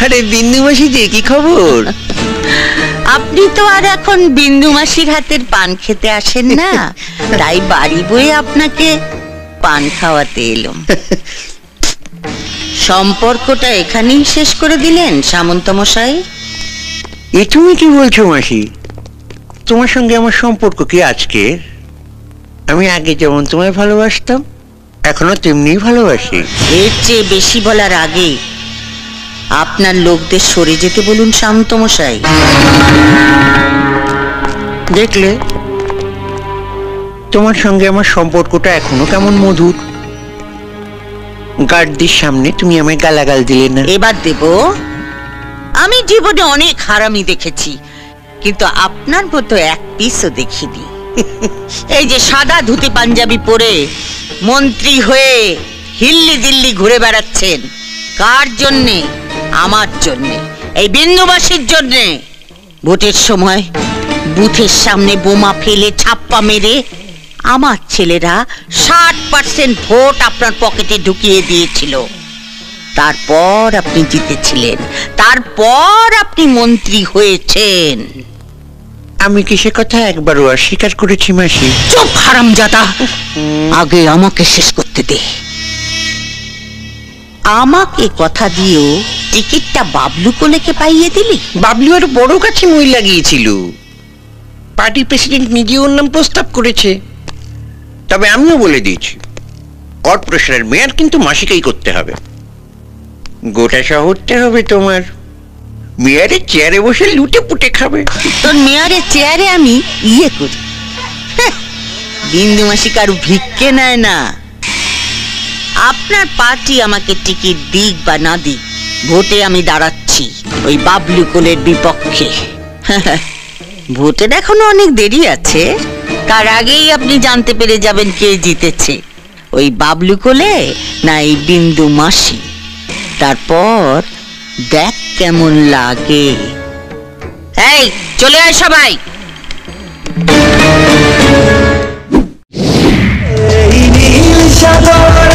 আরে বিন্দু মাসি যে কি খবর? আপনি তো আর এখন বিন্দু মাসির হাতের পান খেতে আসেন না, তাই বাড়ি বয়ে আপনাকে পান খাওয়াতে এলাম। সম্পর্কটা এখানেই শেষ করে দিলেন সামন্ত মশাই? এ তুমি কি বলছো মাসি? তোমার সঙ্গে আমার সম্পর্ক কি আজকের? আমি আগে যেমন তোমায় ভালোবাসতাম এখনো তেমনি ভালোবাসি। এর চেয়ে বেশি বলার আগে আপনার লোকদের সরে যেতে বলুন শান্ত মশাই। দেখলে তোমার সঙ্গে আমার সম্পর্কটা এখনো কেমন মধুর। গার্ডদের সামনে তুমি আমায় গালাগাল দিলে না। এবার দেব। আমি জীবনে অনেক হারামি দেখেছি, কিন্তু আপনার মতো এক পিসও দেখিনি। এই যে সাদা ধুতি পাঞ্জাবি পরে মন্ত্রী হয়ে হিল্লি দিল্লি ঘুরে বেড়াচ্ছেন, কার জন্যে? আমার জন্যে, এই বিন্দুবাসীর জন্যে। ভোটের সময় বুথের সামনে বোমা ফেলে ছাপ্পা মেরে আমার ছেলেরা 60% ভোট আপনার পকেটে ঢুকিয়ে দিয়েছিল। তারপর আপনি জিতেছিলেন, তারপর আপনি মন্ত্রী হয়েছেন। আমি কি সে কথা একবারও অস্বীকার করেছি মাসি? চুপ হারামজাদা, আগে আমাকে শেষ করতে দে। আমাকে কথা দিও টিকিটটা বাবলু কোলেকে পাইয়ে দিলি। বাবলু আর বড় কাছে মই লাগিয়েছিল। পার্টি প্রেসিডেন্ট নিজে ওর নাম প্রস্তাব করেছে। তবে আমিও বলে দিয়েছি, কর্পোরেশনের মেয়র কিন্তু মাসিকেই করতে হবে। গোটা শহরটা হবে তোমার। মেয়রের চেয়ারে বসে লুটে পুটে খাবে। তোর মেয়রের চেয়ারে আমি ইয়ে করি। বিন্দু মাসি কারু ভিক্ষে নেয় না। আপনার পার্টি আমাকে টিকিট দিক বা না দিক, ভোটে আমি দাঁড়াচ্ছি ওই বাবলু কোলের বিপক্ষে। ভোটের এখনো অনেক দেরি আছে, তার আগেই আপনি জানতে পেরে যাবেন কে জিতেছে, ওই বাবলু কোলে না এই বিন্দু মাসি। তারপর দেখ কেমন লাগে। এই চলে আয় সবাই। এই নীল সাগর